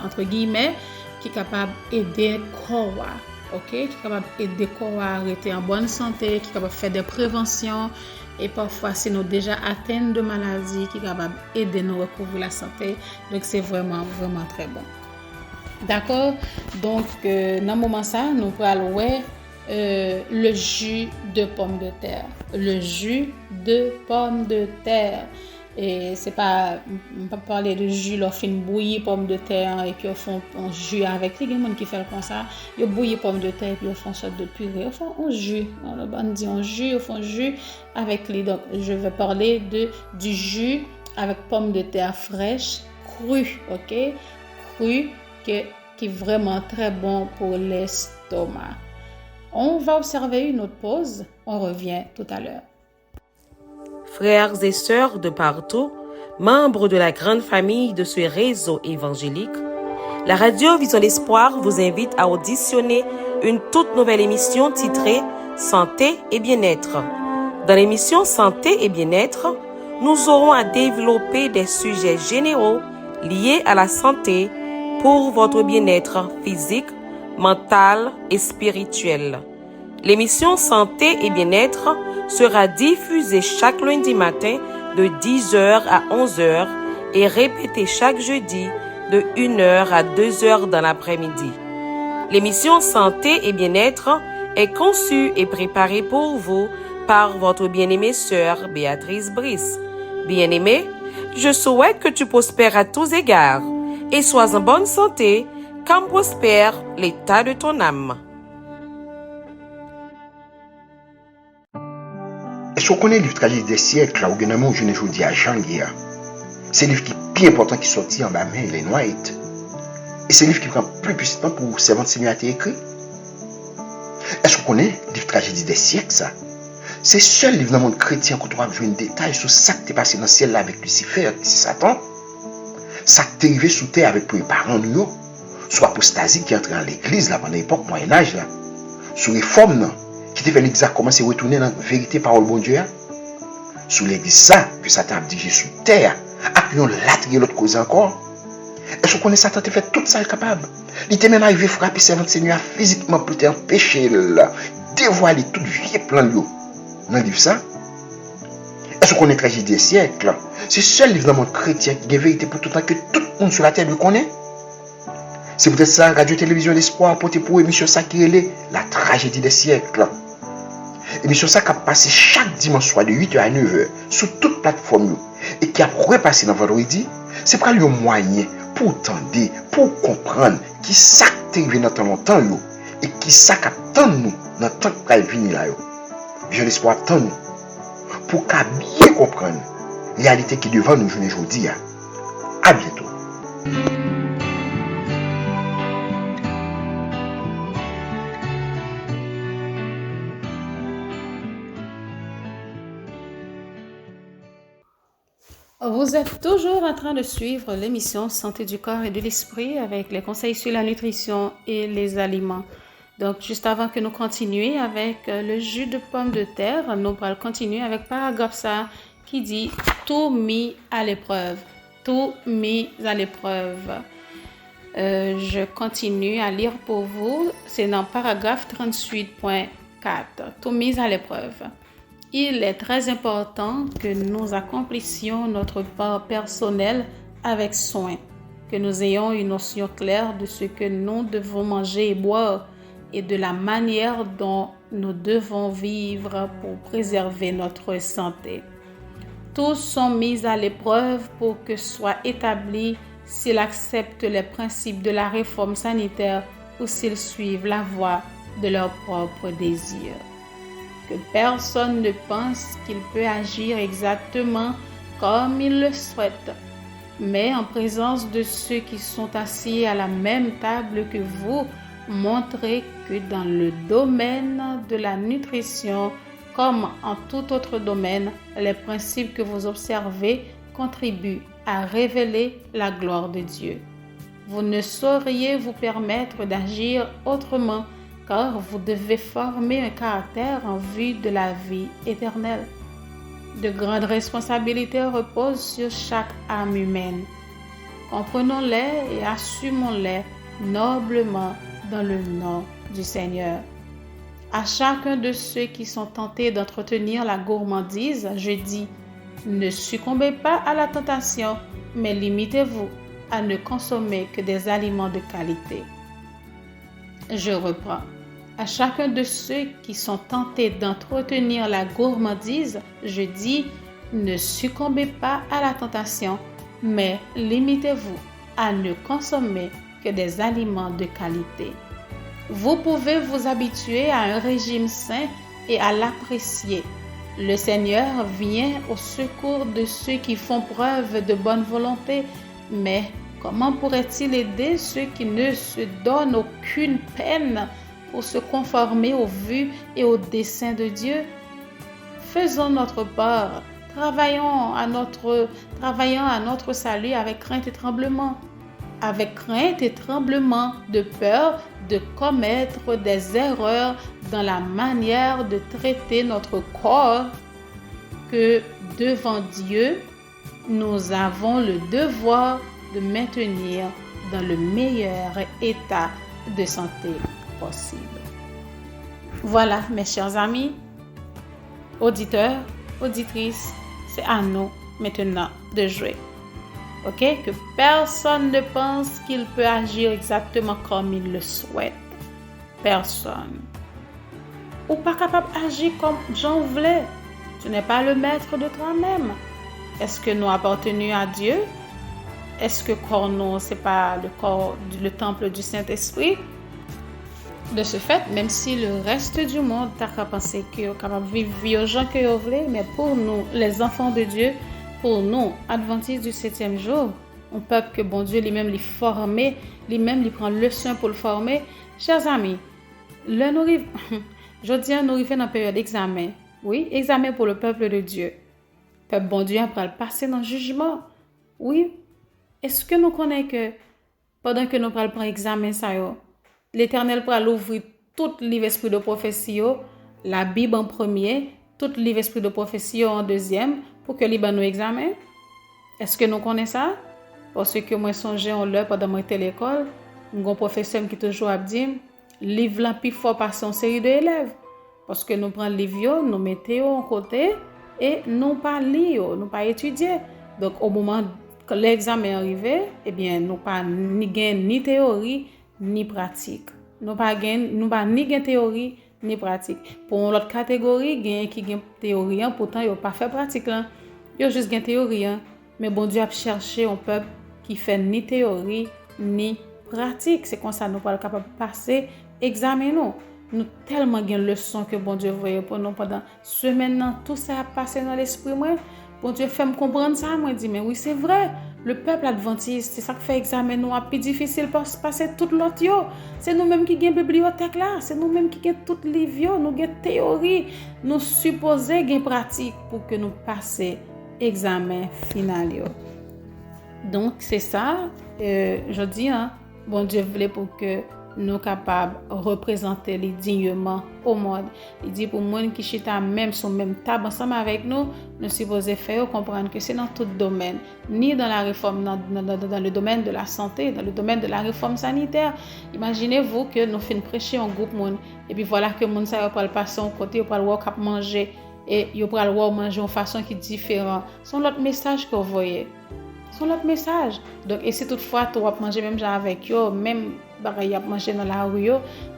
[SPEAKER 3] entre guillemets, qui est capable d'aider le corps, ok? Qui est capable d'aider le corps à rester en bonne santé, qui est capable de faire des préventions. Et parfois, si nous déjà atteints de maladies, qui est capable d'aider nous à recouvrir la santé. Donc, c'est vraiment, vraiment très bon. D'accord? Donc, dans ce moment ça, nous allons le jus de pomme de terre. Le jus de pomme de terre. Et c'est pas, on peut parler de jus, là, fin bouillir pomme de terre et puis on fait un jus avec les gens qui font comme ça. Ils bouillent pomme de terre et puis on fait une sorte de purée. On fait un jus. On dit un jus, on fait un jus avec les. Donc, je vais parler du jus avec pomme de terre fraîche, crue, ok? Crue, qui est vraiment très bon pour l'estomac. On va observer une autre pause. On revient tout à l'heure.
[SPEAKER 6] Frères et sœurs de partout, membres de la grande famille de ce réseau évangélique, la radio Vision d'Espoir vous invite à auditionner une toute nouvelle émission titrée Santé et bien-être. Dans l'émission Santé et bien-être, nous aurons à développer des sujets généraux liés à la santé pour votre bien-être physique, mental et spirituel. L'émission Santé et bien-être sera diffusée chaque lundi matin de 10h à 11h et répétée chaque jeudi de 1h à 2h dans l'après-midi. L'émission Santé et bien-être est conçue et préparée pour vous par votre bien-aimée sœur Béatrice Brice. Bien-aimée, je souhaite que tu prospères à tous égards et sois en bonne santé, comme prospère l'état de ton âme.
[SPEAKER 7] Est-ce qu'on connaît le livre Tragédie des siècles, là, où finalement, je ne vous dis à Jean-Guerre? C'est le livre qui est plus important qui sortit en bas main, il est noir. Et c'est le livre qui prend plus de temps pour servante Seigneur à écrit. Est-ce qu'on connaît le livre Tragédie des siècles, ça? C'est seul livre dans le monde chrétien qu'on trouve un détail sur ça qui est passé dans le ciel là avec Lucifer, c'est Satan. Ça qui est arrivé sous terre avec les parents nous, soit apostasie qui est entré dans l'église là pendant l'époque Moyen-Âge là, sous les formes qui te fait l'exact comment c'est retourner dans la vérité parole bon Dieu. Sous l'église ça que Satan a dirigé sous terre, appuyons l'autre et l'autre cause encore. Est-ce qu'on est Satan te fait tout ça capable? Il était même arrivé frapper servante Seigneur physiquement pour t'empêcher là, dévoiler tout vieux plan de l'eau. Dans le livre ça, est-ce qu'on est Tragédie des siècles? C'est seul livre dans le monde chrétien qui a vérité pour tout le temps que tout le monde sur la terre le connaît. C'est peut-être ça, Radio-Télévision d'Espoir, pour émission ça qui est la Tragédie des siècles. Émission ça qui a passé chaque dimanche soir de 8h à 9h sur toute plateforme et qui a repassé dans vendredi. C'est pas le moyen pour entendre, pour comprendre qui ça qui est arrivé dans tant longtemps et qui ça qui attend nous dans tant qu'elle vient là. Je l'espoir attend nous pour qu'à bien comprendre la réalité qui est devant nous aujourd'hui. À bientôt.
[SPEAKER 3] Vous êtes toujours en train de suivre l'émission Santé du corps et de l'esprit avec les conseils sur la nutrition et les aliments. Donc, juste avant que nous continuions avec le jus de pomme de terre, nous allons continuer avec paragraphe ça qui dit « Tout mis à l'épreuve ». Tout mis à l'épreuve. Je continue à lire pour vous. C'est dans paragraphe 38.4. Tout mis à l'épreuve. Il est très important que nous accomplissions notre part personnelle avec soin, que nous ayons une notion claire de ce que nous devons manger et boire et de la manière dont nous devons vivre pour préserver notre santé. Tous sont mis à l'épreuve pour que soit établi s'ils acceptent les principes de la réforme sanitaire ou s'ils suivent la voie de leurs propres désirs. Que personne ne pense qu'il peut agir exactement comme il le souhaite, mais en présence de ceux qui sont assis à la même table que vous, montrez que dans le domaine de la nutrition, comme en tout autre domaine, les principes que vous observez contribuent à révéler la gloire de Dieu. Vous ne sauriez vous permettre d'agir autrement, car vous devez former un caractère en vue de la vie éternelle. De grandes responsabilités reposent sur chaque âme humaine. Comprenons-les et assumons-les noblement dans le nom du Seigneur. À chacun de ceux qui sont tentés d'entretenir la gourmandise, je dis, ne succombez pas à la tentation, mais limitez-vous à ne consommer que des aliments de qualité. Je reprends. À chacun de ceux qui sont tentés d'entretenir la gourmandise, je dis, ne succombez pas à la tentation, mais limitez-vous à ne consommer que des aliments de qualité. Vous pouvez vous habituer à un régime sain et à l'apprécier. Le Seigneur vient au secours de ceux qui font preuve de bonne volonté, mais comment pourrait-il aider ceux qui ne se donnent aucune peine pour se conformer aux vues et aux desseins de Dieu? Faisons notre part, travaillons à notre salut avec crainte et tremblement. Avec crainte et tremblement, de peur de commettre des erreurs dans la manière de traiter notre corps, que devant Dieu, nous avons le devoir de maintenir dans le meilleur état de santé possible. Voilà, mes chers amis, auditeurs, auditrices, c'est à nous maintenant de jouer. Ok? Que personne ne pense qu'il peut agir exactement comme il le souhaite. Personne. Ou pas capable d'agir comme Jean voulait. Tu n'es pas le maître de toi-même. Est-ce que nous appartenons à Dieu? Est-ce que corps nous, c'est pas le temple du Saint-Esprit? De ce fait, même si le reste du monde t'a qu'à penser qu'il est capable de vivre aux gens que vous voulez, mais pour nous, les enfants de Dieu, pour nous, adventistes du 7e jour, un peuple que bon Dieu lui-même lui formé, lui-même lui prend le soin pour le former. Chers amis, je dis nous arrivons dans la période d'examen. Oui, examen pour le peuple de Dieu. Le peuple bon Dieu après le passer dans le jugement. Oui. Est-ce que nous connaissons que pendant que nous prenons examen ça l'Éternel pourra l'ouvrir tout livre esprit de prophétie, la Bible en premier, tout livre esprit de prophétie en deuxième, pour que les nous examen? Est-ce que nous connaissons ça? Parce que moi songeais en l'heure pendant que j'étais à l'école, un professeur qui toujours a dit, livre là plus fort passer en série d'élèves. Parce que nous prenons les livres, nous mettons en côté et nous pas lire, nous pas étudier. Donc au moment que l'examen est arrivé, eh bien nous pas ni théorie ni pratique. Nous pas ni théorie ni pratique. Pour l'autre catégorie, gain qui gain théorie, pourtant ils pas fait pratique là. Ils juste gain théorie, mais bon Dieu a cherché un peuple qui fait ni théorie ni pratique. C'est comme ça nous pas capable de passer examen nous tellement gain leçon que bon Dieu voyait pour nous pendant semaine tout ça a passé dans l'esprit moi. Bon Dieu fait me comprendre ça, moi dit mais oui, c'est vrai. Le peuple adventiste, c'est ça qui fait examen nous plus difficile pour passer tout l'autre yo. C'est nous-mêmes qui gagne bibliothèque là, c'est nous-mêmes qui gagne tout livre, nous gagne théorie, nous supposer gagne pratique pour que nous passer examen final yo. Donc c'est ça je dis bon Dieu voulait pour que nous capables de représenter les dignement au monde. Il dit pour moi qui chita même sur même table ensemble avec nous, nous supposons faire comprendre que c'est dans tout domaine, ni dans la réforme dans le domaine de la santé, dans le domaine de la réforme sanitaire. Imaginez-vous que nous faisons prêcher en groupe monde et puis voilà que monde ça va le passer en côté, va le voir cap manger et il va le voir manger en façon qui est différente. C'est l'autre message que vous voyez. C'est l'autre message. Donc et si toutefois tu vas manger même genre avec eux, même bagay y a manger dans la rue,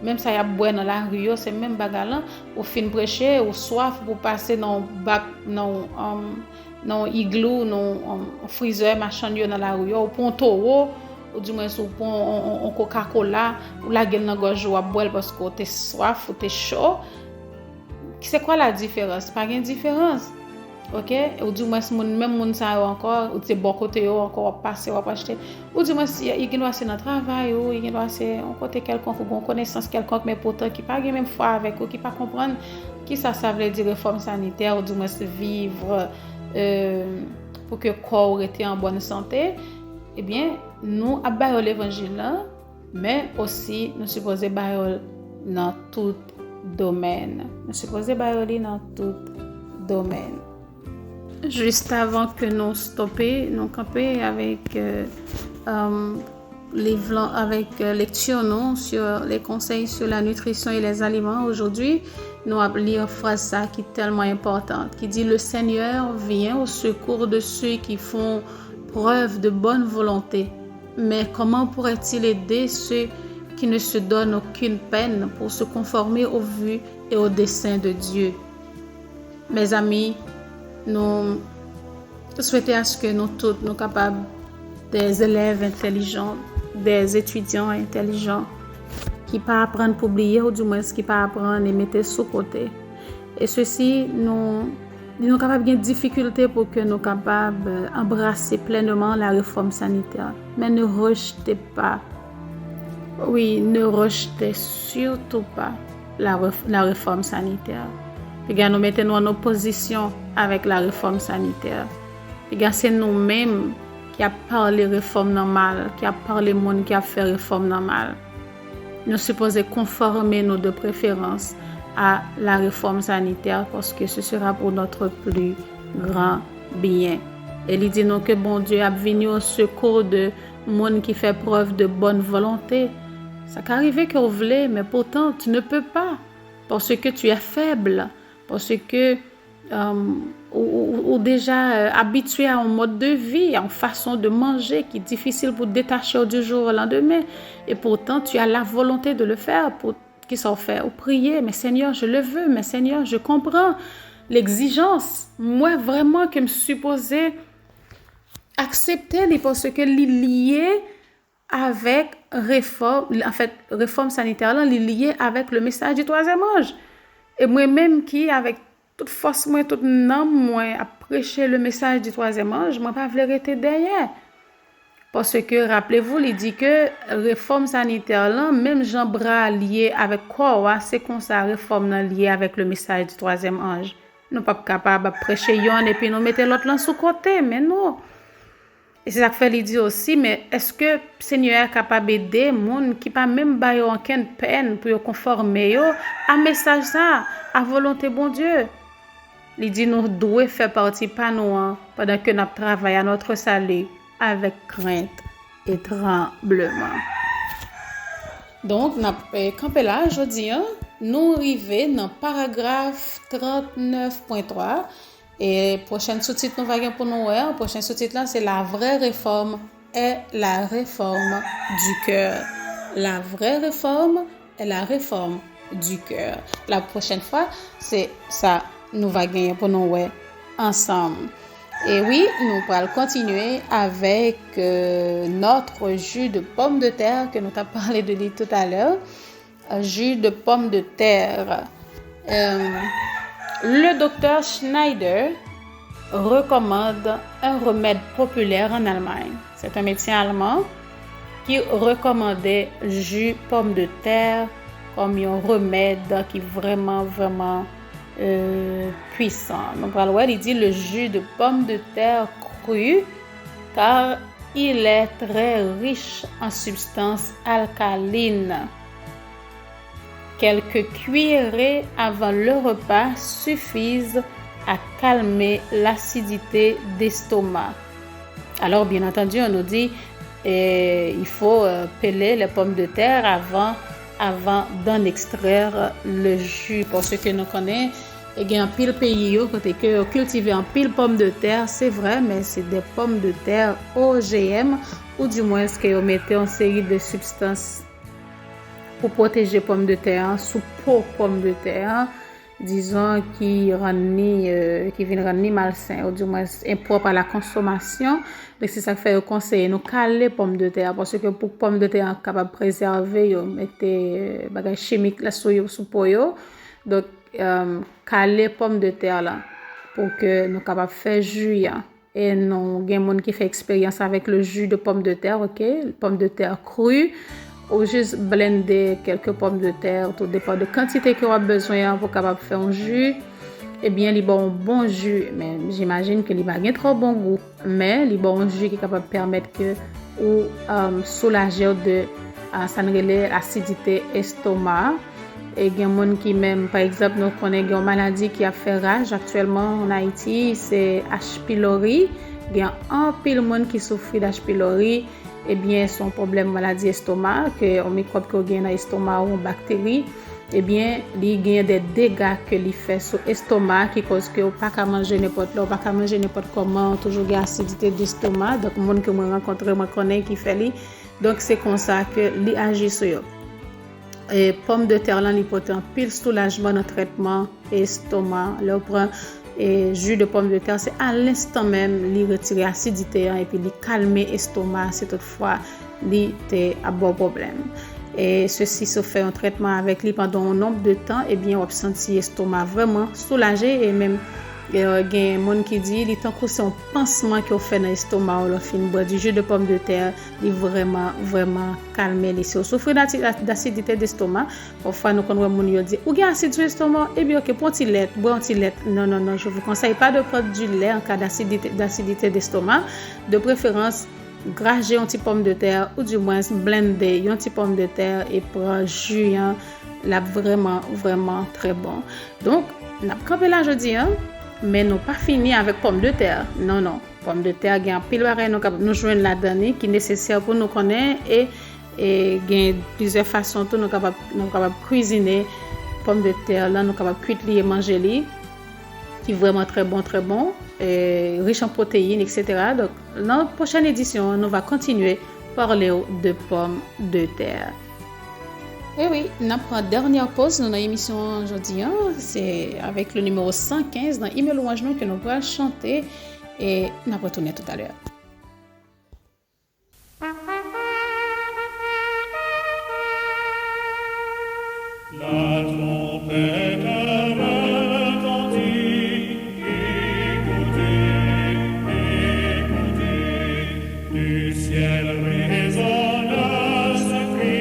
[SPEAKER 3] même ça y a boire dans la rue, c'est même bagalan ou fin prêcher ou soif pour passer dans bac non igloo non freezer machin dans la rue ou pon toro ou du moins ou pon Coca-Cola ou la gueule dans gorge ou boire parce que tu es soif ou tu es chaud. C'est quoi la différence? Pas de différence. OK, ou du moins même moun ça encore ou c'est bon côté encore passer ou acheter ou du moins il doit c'est dans travail ou il doit c'est un côté quelconque ou connaissance quelconque mais pourtant qui pas même foi avec ou qui pas comprendre qui ça veut dire réforme sanitaire ou du moins vivre pour que corps était en bonne santé. Eh bien nous à l'évangile là, mais aussi nous supposons bailler dans tout domaine. Nous supposons bailler dans tout domaine. Juste avant que nous stoppions, nous campions avec lecture non, sur les conseils sur la nutrition et les aliments. Aujourd'hui, nous allons lire une phrase qui est tellement importante, qui dit « Le Seigneur vient au secours de ceux qui font preuve de bonne volonté. Mais comment pourrait-il aider ceux qui ne se donnent aucune peine pour se conformer aux vues et aux desseins de Dieu ?» Mes amis, nous souhaitons à ce que nous tous, nous capables des élèves intelligents, des étudiants intelligents, qui pas apprendre pour oublier ou du moins qui pas apprendre et mettre sous côté. Et ceci, nous capables de difficulté pour que nous capables embrasser pleinement la réforme sanitaire. Mais ne rejetez pas, ne rejetez surtout pas la réforme sanitaire. Regarde, nous mettons en opposition avec la réforme sanitaire. Regarde, c'est nous-mêmes qui a parlé réforme normale, qui a parlé monde qui a fait réforme normale. Nous supposons conformer nos de préférence à la réforme sanitaire parce que ce sera pour notre plus grand bien. Et il dit nous que bon Dieu a venu au secours de monde qui fait preuve de bonne volonté. Ça peut arriver que vous voulez, mais pourtant tu ne peux pas parce que tu es faible, parce que ou déjà habitué à un mode de vie, à une façon de manger qui est difficile pour détacher du jour au lendemain. Et pourtant, tu as la volonté de le faire pour qu'ils s'en fait. Ou prier, mais Seigneur, je le veux, mais Seigneur, je comprends l'exigence. Moi, vraiment, que me supposé accepter parce que lié avec réforme sanitaire, là, lié avec le message du troisième âge. Et moi-même qui, avec toute force, moi, toute âme, moi, à prêcher le message du troisième âge, moi, pas voulu rester derrière. Parce que, rappelez-vous, il dit que réforme sanitaire, là, même Jean Bras lié avec quoi, c'est comme ça, réforme lié avec le message du troisième âge. Nous pas capables de prêcher yon et puis nous mettons l'autre là sous côté, mais non. Et c'est ça que fait il dit aussi, mais est-ce que le Seigneur est capable d'aider monde qui pas même bailler aucune peine pour conformer à message ça, à volonté bon Dieu? Il dit nous devons faire partie pas nous pendant que nous travaillons à notre salut avec crainte et tremblement. Donc nous avons campé là aujourd'hui, nous arrivons dans le paragraphe 39.3 et prochaine sous-titre nous va pour nous voir. Prochain sous-titre là c'est la vraie réforme est la réforme du cœur. La vraie réforme est la réforme du cœur. La prochaine fois c'est ça nous va gagner pour nous voir ensemble. Et oui, nous allons continuer avec notre jus de pomme de terre que nous avons parlé de lui tout à l'heure. Jus de pomme de terre. Le docteur Schneider recommande un remède populaire en Allemagne. C'est un médecin allemand qui recommandait jus pomme de terre comme un remède qui est vraiment puissant. Donc, il dit le jus de pomme de terre cru car il est très riche en substances alcalines. Quelques cuillerées avant le repas suffisent à calmer l'acidité d'estomac. Alors, bien entendu, on nous dit il faut peler les pommes de terre avant d'en extraire le jus. Pour ceux que nous connaissons, il y a un pile pays côté que cultiver en pile pommes de terre, c'est vrai, mais c'est des pommes de terre OGM ou du moins ce que vous mettez en série de substances pour protéger pommes de terre sous peau pommes de terre, disons qui viennent rendre malsain ou du moins impropre à la consommation. Donc c'est ça que fait le conseil nous caler pommes de terre parce que pour pommes de terre capable préserver yo mettez bagage chimique là sous peau yo. Donc caler pommes de terre là pour que nous capable faire jus et non gain monde qui fait expérience avec le jus de pommes de terre, OK, pommes de terre crues ou juste blender quelques pommes de terre, tout dépend de quantité que vous avez besoin pour capable faire un jus. Eh bien, il bon bon jus, mais j'imagine que il va pas trop bon goût, mais il bon un jus qui est capable de permettre que ou soulager de ça l'acidité estomac Et il y a des gens qui même, par exemple, nous connaissons une maladie qui a fait rage actuellement en Haïti, c'est H. pylori. Il y a un pile de monde qui souffre d'H. pylori. Eh bien, son problème maladie estomac, que un microbe qui gagne dans l'estomac ou une bactérie, eh bien, il y a des dégâts que il fait sur l'estomac qui cause que pas qu'à manger n'importe là, pas qu'à manger n'importe comment, toujours il y a acidité d'estomac. Donc, monde que moi rencontre, moi connais qui fait lui. Donc, c'est comme ça que il agit sur eux. Et pomme de terre là, il porte un pile soulagement dans le traitement estomac. Là, prend et jus de pomme de terre, c'est à l'instant même il retire l'acidité et puis il calme l'estomac si toutefois il était à bon problème. Et ceci se fait un traitement avec lui pendant un nombre de temps, et bien on va sentir l'estomac vraiment soulagé et même il y a des gens qui disent il est tant que c'est un pansement qu'on fait dans l'estomac ou fin boire du jus de pomme de terre, il vraiment calmer les si on souffre d'acidité d'estomac. Parfois nous connaissons mon yo dit ou gain acide sur l'estomac et bien OK pour petit lait, boire un petit lait. Non, je vous conseille pas de prendre du lait en cas d'acidité d'estomac, de préférence grager un petit pomme de terre ou du moins blender un petit pomme de terre et prendre jus là vraiment très bon. Donc n'a campé là jeudi mais nous pas fini avec pomme de terre. Non, pomme de terre gain pile pareil nous joindre là-dedans qui nécessaire pour nous connaître et gain plusieurs façons tout nous capable cuisiner pomme de terre là nous capable cuire et manger li qui vraiment très bon et riche en protéines etc. Donc dans la prochaine édition nous va continuer parler de pommes de terre. Et oui, notre dernière pause dans l'émission aujourd'hui, c'est avec le numéro 115 dans Email Louange que nous allons chanter et nous allons retourner tout à l'heure.
[SPEAKER 8] La trompette retentit, écoutez, du ciel résonne ce cri.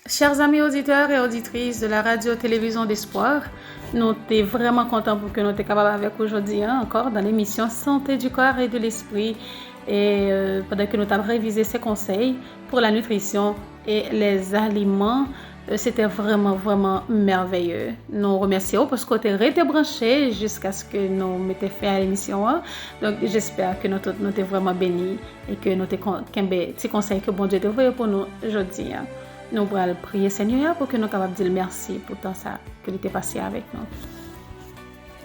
[SPEAKER 3] Chers amis auditeurs et auditrices de la radio-télévision d'Espoir, nous sommes vraiment contents pour que nous soyons capables avec aujourd'hui encore dans l'émission Santé du corps et de l'esprit et pendant que nous avons révisé ces conseils pour la nutrition et les aliments C'était vraiment, vraiment merveilleux. Nous remercions parce que tu es resté branché jusqu'à ce que nous mettions fait à l'émission. Donc, j'espère que nous t'es vraiment bénis et que nous t'avons petits conseils que bon Dieu t'a fait pour nous aujourd'hui. Nous allons prier Seigneur pour que nous soyons capables de dire merci pour tout ça que tu es passé avec nous.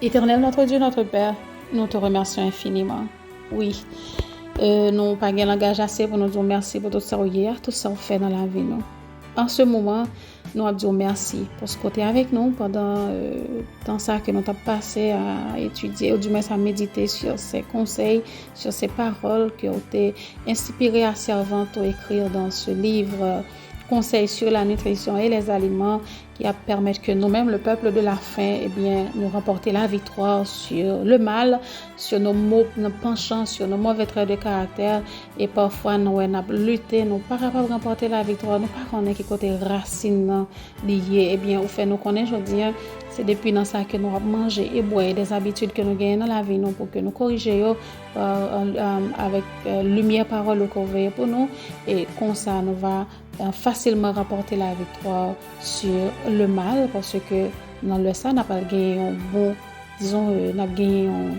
[SPEAKER 3] Éternel, notre Dieu, notre Père, nous te remercions infiniment. Oui, nous n'avons pas de langage assez pour nous dire merci pour tout ça hier, tout ça fait dans la vie. Nous. En ce moment, nous allons dire merci parce que tu es avec nous pendant temps ça que nous avons passé à étudier ou du moins à méditer sur ces conseils, sur ces paroles que tu as inspiré à servante à écrire dans ce livre. Conseils sur la nutrition et les aliments qui permettent que nous-mêmes, le peuple de la faim, eh bien, nous remporter la victoire sur le mal, sur nos penchants, sur nos mauvais traits de caractère. Et parfois, nous avons lutté, nous ne sommes pas capables de remporter la victoire, nous ne sommes pas connaître qui côté racine lié. Eh bien, au fait, nous connaissons aujourd'hui, c'est depuis dans ça que nous avons mangé et boire des habitudes que nous gagnons dans la vie, nous, pour que nous corrigions avec lumière, parole, qu'on veille pour nous. Et comme ça, nous va facilement remporter la victoire sur le mal parce que dans le sang, on n'a pas gagné un bon, disons, on a gagné une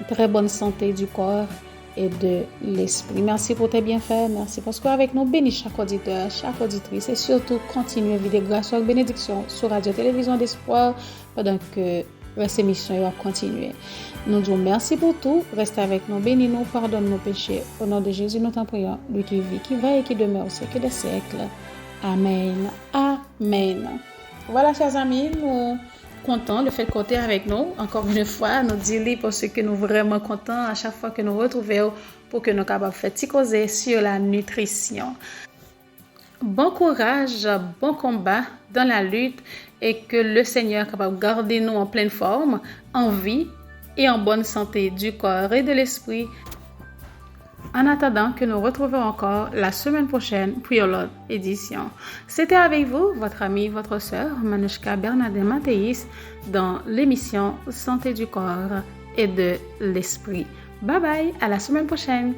[SPEAKER 3] très bonne santé du corps et de l'esprit. Merci pour tes bienfaits, merci parce qu'avec nous, bénis chaque auditeur, chaque auditrice et surtout continuez à vivre grâce et bénédiction sur Radio-Télévision d'Espoir pendant que cette émission va continuer. Nous disons merci pour tout. Reste avec nous, bénis-nous, pardonne nos péchés. Au nom de Jésus, nous t'en prions, lui qui vit, qui va et qui demeure au siècle des siècles. Amen. Amen. Voilà, chers amis, nous contents de faire côté avec nous. Encore une fois, nous disons parce que nous sommes vraiment contents à chaque fois que nous retrouvons pour que nous soyons capables de faire petit causer sur la nutrition. Bon courage, bon combat dans la lutte et que le Seigneur est capable de garder nous en pleine forme, en vie et en bonne santé du corps et de l'esprit. En attendant que nous retrouvions encore la semaine prochaine pour une autre édition. C'était avec vous, votre amie, votre sœur, Manushka Bernadette Mathéis, dans l'émission Santé du corps et de l'esprit. Bye bye, à la semaine prochaine.